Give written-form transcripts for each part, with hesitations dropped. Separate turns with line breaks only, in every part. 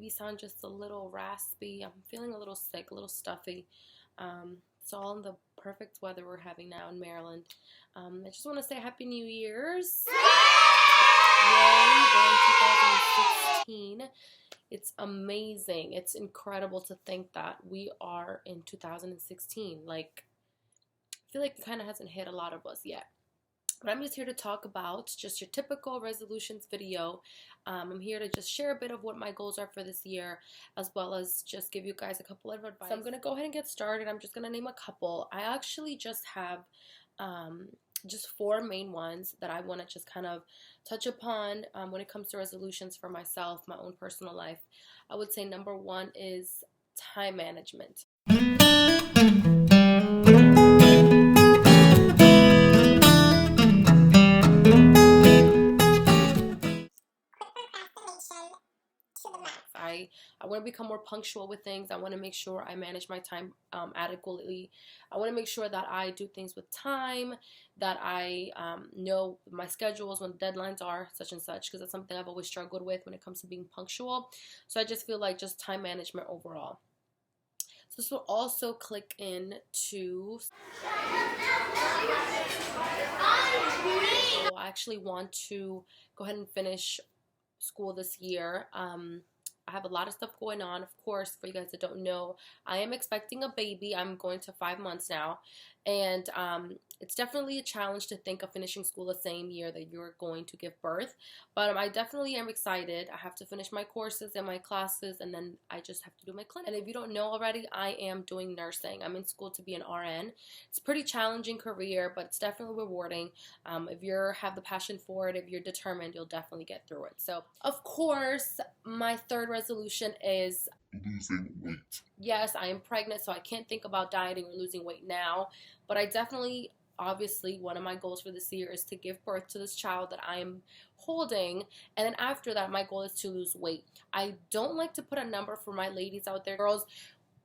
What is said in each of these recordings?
maybe sound just a little raspy. I'm feeling a little sick, a little stuffy. It's all in the perfect weather we're having now in Maryland. I just want to say Happy New Year's. Yay, we're in 2016. It's amazing. It's incredible to think that we are in 2016. Like, I feel like it kind of hasn't hit a lot of us yet. But I'm just here to talk about just your typical resolutions video. I'm here to just share a bit of what my goals are for this year, as well as just give you guys a couple of advice. So I'm going to go ahead and get started. I'm just going to name a couple. I actually just have just 4 main ones that I want to just kind of touch upon when it comes to resolutions for myself, my own personal life. I would say number 1 is time management. I want to become more punctual with things. I want to make sure I manage my time adequately. I want to make sure that I do things with time, that I know my schedules, when deadlines are, such and such, because that's something I've always struggled with when it comes to being punctual. So I just feel like just time management overall. So this will also click into... I actually want to go ahead and finish school this year. I have a lot of stuff going on. Of course, for you guys that don't know, I am expecting a baby. I'm going to 5 months now, and it's definitely a challenge to think of finishing school the same year that you're going to give birth, but I definitely am excited. I have to finish my courses and my classes, and then I just have to do my clinic. And if you don't know already, I am doing nursing. I'm in school to be an RN. It's a pretty challenging career, but it's definitely rewarding. If you have the passion for it, if you're determined, you'll definitely get through it. So, of course, my third resolution is
losing weight.
Yes, I am pregnant, so I can't think about dieting or losing weight now, but I definitely, obviously, one of my goals for this year is to give birth to this child that I am holding, and then after that, my goal is to lose weight. I don't like to put a number for my ladies out there. Girls,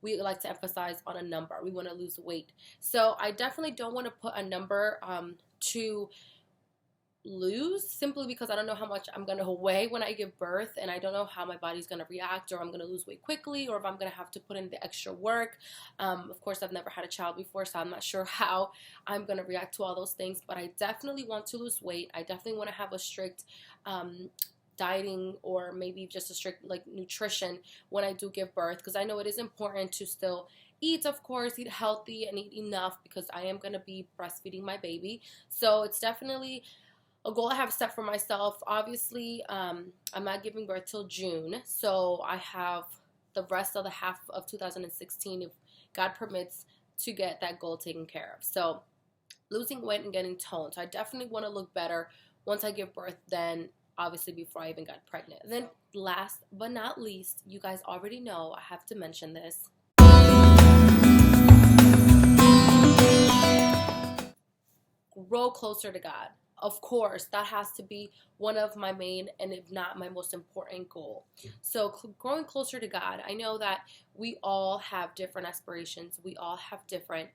we like to emphasize on a number. We want to lose weight. So I definitely don't want to put a number to lose, simply because I don't know how much I'm going to weigh when I give birth, and I don't know how my body's going to react, or I'm going to lose weight quickly, or if I'm going to have to put in the extra work. Of course, I've never had a child before, so I'm not sure how I'm going to react to all those things, but I definitely want to lose weight. I definitely want to have a strict dieting, or maybe just a strict like nutrition when I do give birth, because I know it is important to still eat, of course, eat healthy and eat enough, because I am going to be breastfeeding my baby. So it's definitely a goal I have set for myself. Obviously, I'm not giving birth till June, so I have the rest of the half of 2016, if God permits, to get that goal taken care of. So losing weight and getting toned. So I definitely want to look better once I give birth than obviously before I even got pregnant. And then last but not least, you guys already know, I have to mention this. Grow closer to God. Of course, that has to be one of my main, and if not my most important goal. So growing closer to God. I know that we all have different aspirations. We all have different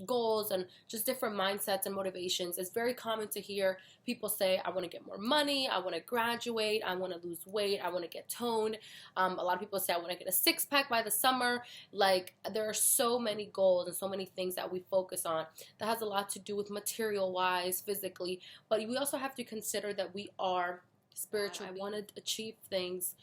goals and just different mindsets and motivations. It's very common to hear people say, I want to get more money, I want to graduate, I want to lose weight, I want to get toned. A lot of people say, I want to get a 6-pack by the summer. Like, there are so many goals and so many things that we focus on that has a lot to do with material wise, physically, but we also have to consider that we are spiritual. I want to achieve things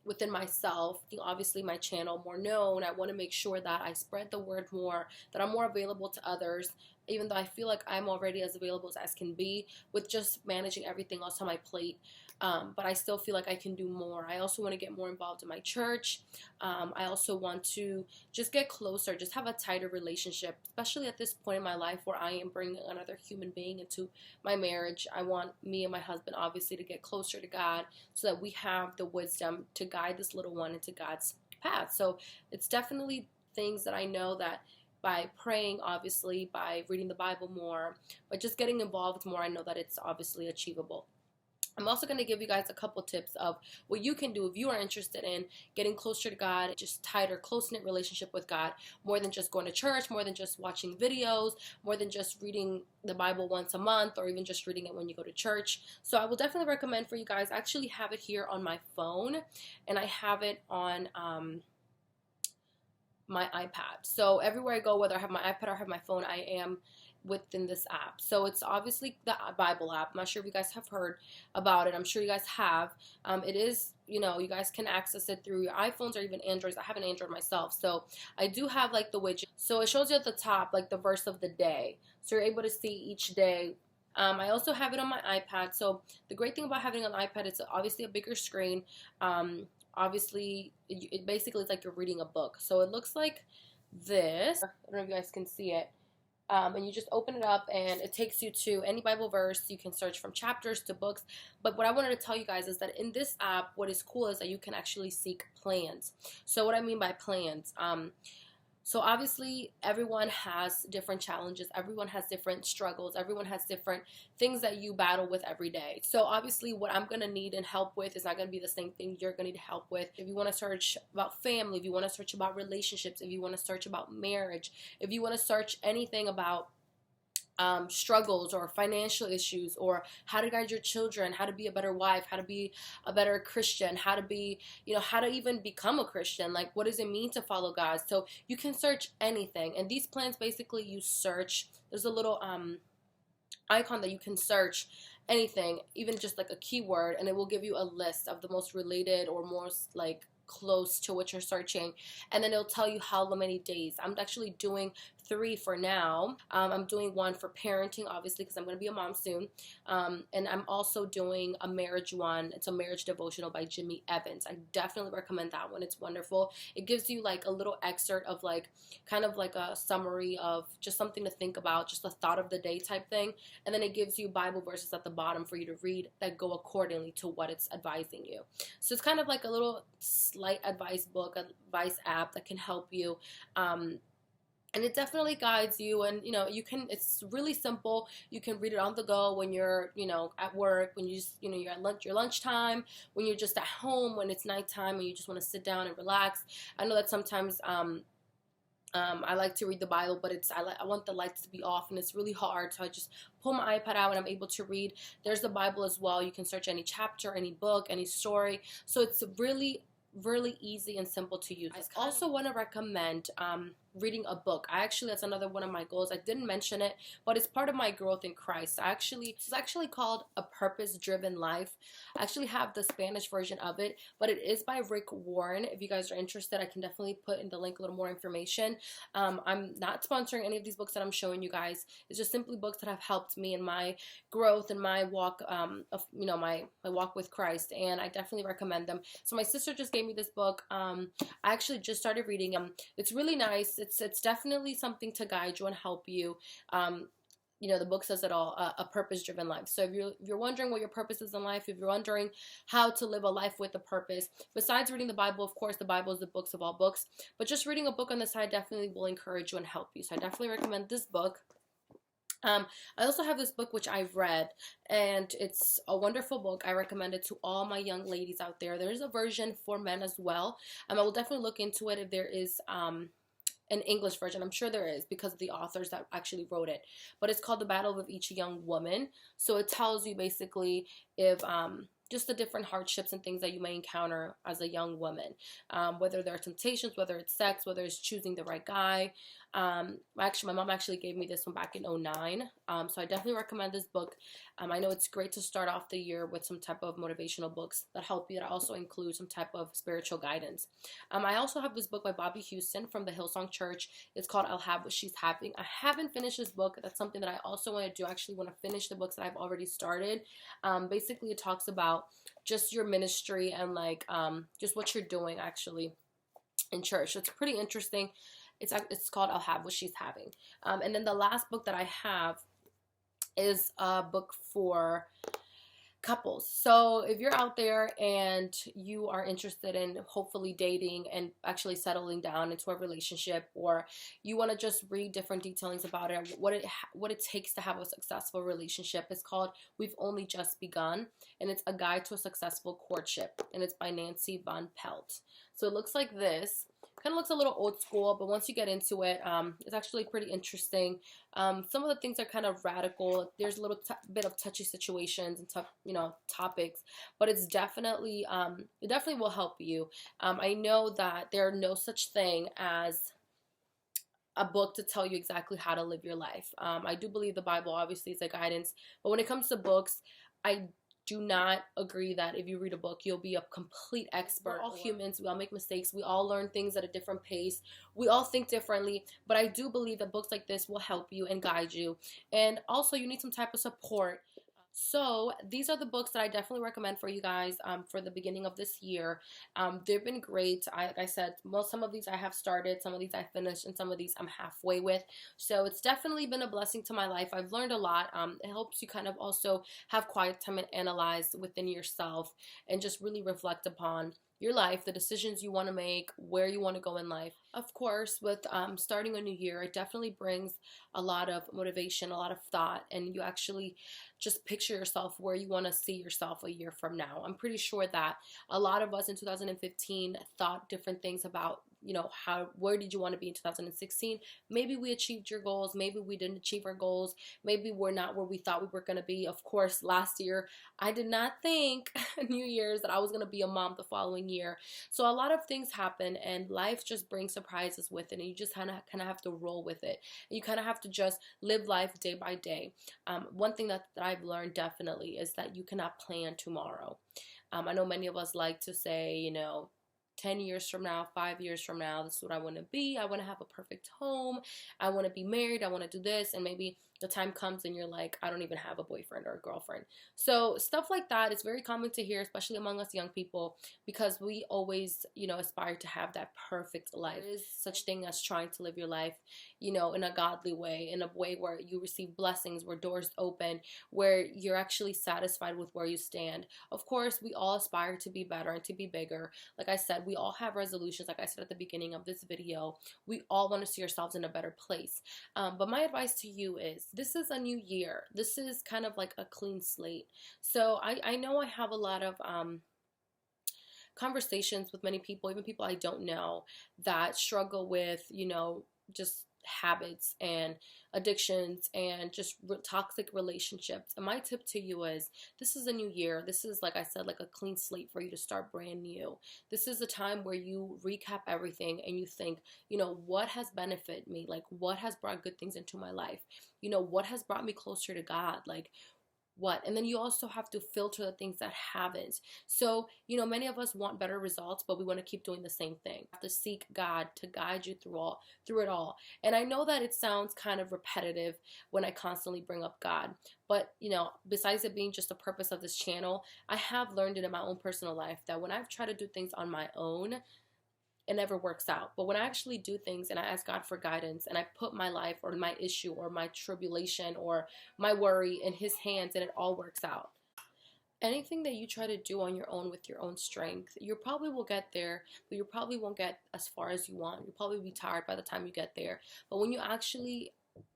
within myself, obviously my channel more known. I want to make sure that I spread the word more, that I'm more available to others, even though I feel like I'm already as available as can be with just managing everything else on my plate. But I still feel like I can do more. I also want to get more involved in my church. I also want to just get closer, just have a tighter relationship, especially at this point in my life where I am bringing another human being into my marriage. I want me and my husband obviously to get closer to God so that we have the wisdom to guide this little one into God's path. So it's definitely things that I know that by praying, obviously, by reading the Bible more, but just getting involved more, I know that it's obviously achievable. I'm also going to give you guys a couple tips of what you can do if you are interested in getting closer to God, just tighter, close-knit relationship with God, more than just going to church, more than just watching videos, more than just reading the Bible once a month, or even just reading it when you go to church. So I will definitely recommend for you guys. I actually have it here on my phone, and I have it on my iPad. So everywhere I go, whether I have my iPad or I have my phone, I am within this app. So it's obviously the Bible app. I'm not sure if you guys have heard about it. I'm sure you guys have. It is, you know, you guys can access it through your iPhones or even Androids. I have an Android myself. So I do have like the widget. So it shows you at the top like the verse of the day. So you're able to see each day. I also have it on my iPad. So the great thing about having it on the iPad, it's obviously a bigger screen. Obviously, it basically is like you're reading a book. So it looks like this. I don't know if you guys can see it. And you just open it up and it takes you to any Bible verse. You can search from chapters to books. But what I wanted to tell you guys is that in this app, what is cool is that you can actually seek plans. So what I mean by plans, so obviously everyone has different challenges, everyone has different struggles, everyone has different things that you battle with every day. So obviously what I'm going to need and help with is not going to be the same thing you're going to need help with. If you want to search about family, if you want to search about relationships, if you want to search about marriage, if you want to search anything about struggles or financial issues, or how to guide your children, how to be a better wife, how to be a better Christian, how to be, you know, how to even become a Christian, like what does it mean to follow God. So you can search anything, and these plans basically you search, there's a little icon that you can search anything, even just like a keyword, and it will give you a list of the most related or most like close to what you're searching, and then it'll tell you how many days. I'm actually doing 3 for now. I'm doing 1 for parenting, obviously, because I'm going to be a mom soon, and I'm also doing a marriage one. It's a marriage devotional by Jimmy Evans. I definitely recommend that one. It's wonderful. It gives you like a little excerpt of like kind of like a summary of just something to think about, just a thought of the day type thing, and then it gives you Bible verses at the bottom for you to read that go accordingly to what it's advising you. So it's kind of like a little slight advice book, advice app that can help you, and it definitely guides you. And you know, you can, it's really simple. You can read it on the go when you're, you know, at work, when you just, you know, you're at lunch, your lunchtime, when you're just at home, when it's nighttime and you just want to sit down and relax. I know that sometimes I like to read the Bible, but I want the lights to be off, and it's really hard. So I just pull my iPad out and I'm able to read. There's the Bible as well. You can search any chapter, any book, any story. So it's really easy and simple to use. I also want to recommend reading a book. That's another one of my goals. I didn't mention it, but it's part of my growth in Christ. It's actually called A Purpose-Driven Life. I actually have the Spanish version of it, but it is by Rick Warren. If you guys are interested, I can definitely put in the link a little more information. I'm not sponsoring any of these books that I'm showing you guys. It's just simply books that have helped me in my growth and my walk of, you know, my walk with Christ, and I definitely recommend them. So my sister just gave me this book. I actually just started reading them. It's really nice. It's definitely something to guide you and help you. You know, the book says it all, a purpose-driven life. So if you're wondering what your purpose is in life, if you're wondering how to live a life with a purpose, besides reading the Bible, of course, the Bible is the books of all books, but just reading a book on the side definitely will encourage you and help you. So I definitely recommend this book. I also have this book which I've read, and it's a wonderful book. I recommend it to all my young ladies out there. There is a version for men as well. I will definitely look into it if there is an English version. I'm sure there is, because of the authors that actually wrote it. But it's called The Battle of Each Young Woman. So it tells you basically if just the different hardships and things that you may encounter as a young woman, whether there are temptations, whether it's sex, whether it's choosing the right guy. Actually, my mom actually gave me this one back in 2009, so I definitely recommend this book. I know it's great to start off the year with some type of motivational books that help you, that also include some type of spiritual guidance. I also have this book by Bobby Houston from the Hillsong Church. It's called I'll Have What She's Having. I haven't finished this book. That's something that I also want to do. I actually want to finish the books that I've already started. Basically, it talks about just your ministry and like just what you're doing actually in church. So it's pretty interesting. It's called I'll Have What She's Having. And then the last book that I have is a book for couples. So if you're out there and you are interested in hopefully dating and actually settling down into a relationship, or you want to just read different detailings about it, what it takes to have a successful relationship, it's called We've Only Just Begun, and it's A Guide to a Successful Courtship, and it's by Nancy Von Pelt. So it looks like this. Kind of looks a little old school, but once you get into it, it's actually pretty interesting. Some of the things are kind of radical. There's a little bit of touchy situations and tough, topics, but it's definitely, it definitely will help you. I know that there are no such thing as a book to tell you exactly how to live your life. I do believe the Bible obviously is a guidance, but when it comes to books, I do not agree that if you read a book, you'll be a complete expert. We're all humans. We all make mistakes. We all learn things at a different pace. We all think differently. But I do believe that books like this will help you and guide you. And also, you need some type of support. So these are the books that I definitely recommend for you guys for the beginning of this year. They've been great. Like I said, some of these I have started, some of these I finished, and some of these I'm halfway with. So it's definitely been a blessing to my life. I've learned a lot. It helps you kind of also have quiet time and analyze within yourself and just really reflect upon your life, the decisions you want to make, where you want to go in life. Of course, with starting a new year, it definitely brings a lot of motivation, a lot of thought, and you actually just picture yourself where you want to see yourself a year from now. I'm pretty sure that a lot of us in 2015 thought different things about, where did you want to be in 2016? Maybe we achieved your goals. Maybe we didn't achieve our goals. Maybe we're not where we thought we were going to be. Of course, last year, I did not think New Year's that I was going to be a mom the following year. So a lot of things happen, and life just brings surprises with it, and you just kind of have to roll with it. And you kind of have to just live life day by day. One thing that I've learned definitely is that you cannot plan tomorrow. I know many of us like to say, 10 years from now, 5 years from now, this is what I want to be. I want to have a perfect home. I want to be married. I want to do this. And maybe the time comes and you're like, I don't even have a boyfriend or a girlfriend. So stuff like that is very common to hear, especially among us young people, because we always, aspire to have that perfect life. There is such thing as trying to live your life, in a godly way, in a way where you receive blessings, where doors open, where you're actually satisfied with where you stand. Of course, we all aspire to be better and to be bigger. Like I said, we all have resolutions. Like I said at the beginning of this video, we all want to see ourselves in a better place. But my advice to you is, this is a new year. This is kind of like a clean slate. So I know I have a lot of conversations with many people, even people I don't know, that struggle with, just habits and addictions and just toxic relationships. And my tip to you is, this is a new year. This is, like I said, like a clean slate for you to start brand new. This is a time where you recap everything and you think, what has benefited me? Like, what has brought good things into my life? What has brought me closer to God? Like, what? And then you also have to filter the things that haven't. So, many of us want better results, but we want to keep doing the same thing. You have to seek God to guide you through it all. And I know that it sounds kind of repetitive when I constantly bring up God, but besides it being just the purpose of this channel, I have learned it in my own personal life that when I've tried to do things on my own, it never works out. But when I actually do things and I ask God for guidance and I put my life or my issue or my tribulation or my worry in His hands, and it all works out. Anything that you try to do on your own with your own strength, you probably will get there, but you probably won't get as far as you want. You'll probably be tired by the time you get there. But when you actually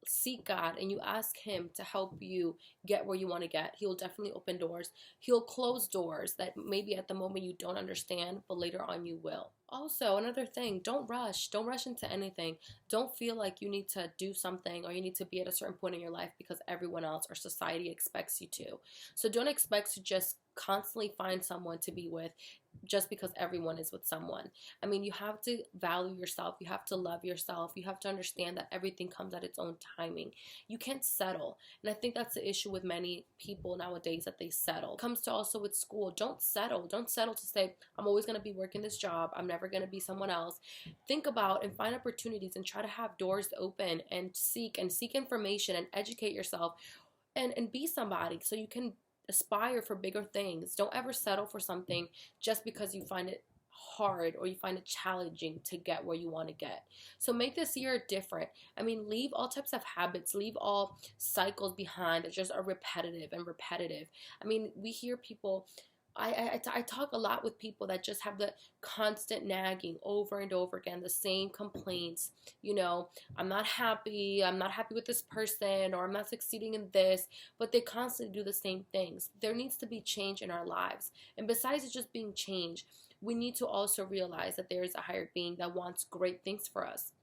seek God and you ask Him to help you get where you want to get, He'll definitely open doors. He'll close doors that maybe at the moment you don't understand, but later on you will. Also, another thing, don't rush. Don't rush into anything. Don't feel like you need to do something or you need to be at a certain point in your life because everyone else or society expects you to. So don't expect to just constantly find someone to be with just because everyone is with someone. I mean, you have to value yourself. You have to love yourself. You have to understand that everything comes at its own timing. You can't settle. And I think that's the issue with many people nowadays, that they settle. It comes to also with school. Don't settle. Don't settle to say, I'm always going to be working this job. I'm never going to be someone else. Think about and find opportunities and try to have doors open and seek information and educate yourself and be somebody so you can aspire for bigger things. Don't ever settle for something just because you find it hard or you find it challenging to get where you want to get. So make this year different. I mean, leave all types of habits, leave all cycles behind that just are repetitive and repetitive. I mean, we hear people. I talk a lot with people that just have the constant nagging over and over again, the same complaints. You know, I'm not happy. I'm not happy with this person, or I'm not succeeding in this. But they constantly do the same things. There needs to be change in our lives. And besides it just being change, we need to also realize that there is a higher being that wants great things for us.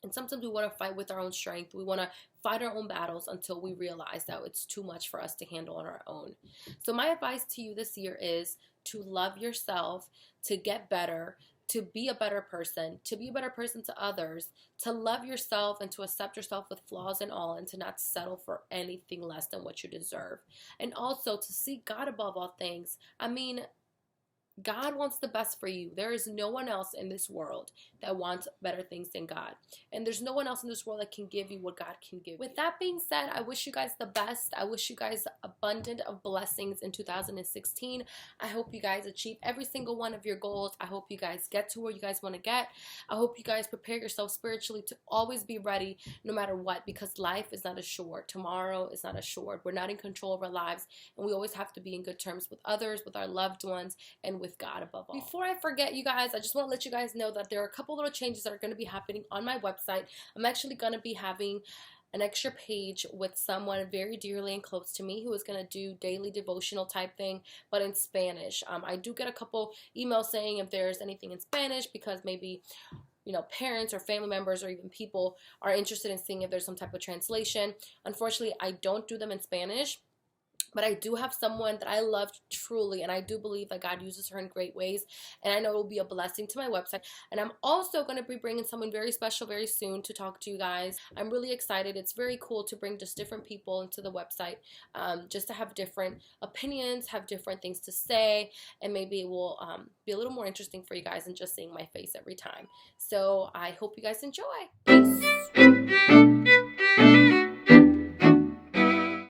And sometimes we want to fight with our own strength. We want to fight our own battles until we realize that it's too much for us to handle on our own. So my advice to you this year is to love yourself, to get better, to be a better person, to be a better person to others, to love yourself and to accept yourself with flaws and all, and to not settle for anything less than what you deserve. And also to seek God above all things. I mean, God wants the best for you. There is no one else in this world that wants better things than God. And there's no one else in this world that can give you what God can give you. With that being said, I wish you guys the best. I wish you guys abundant of blessings in 2016. I hope you guys achieve every single one of your goals. I hope you guys get to where you guys want to get. I hope you guys prepare yourself spiritually to always be ready no matter what, because life is not assured. Tomorrow is not assured. We're not in control of our lives, and we always have to be in good terms with others, with our loved ones, and with God above all. Before I forget, you guys, I just want to let you guys know that there are a couple little changes that are going to be happening on my website. I'm actually going to be having an extra page with someone very dearly and close to me who is going to do daily devotional type thing, but in Spanish. I do get a couple emails saying if there's anything in Spanish, because maybe parents or family members or even people are interested in seeing if there's some type of translation. Unfortunately, I don't do them in Spanish. But I do have someone that I love truly, and I do believe that God uses her in great ways, and I know it will be a blessing to my website. And I'm also going to be bringing someone very special very soon to talk to you guys. I'm really excited. It's very cool to bring just different people into the website, just to have different opinions, have different things to say, and maybe it will be a little more interesting for you guys than just seeing my face every time. So I hope you guys enjoy. Peace.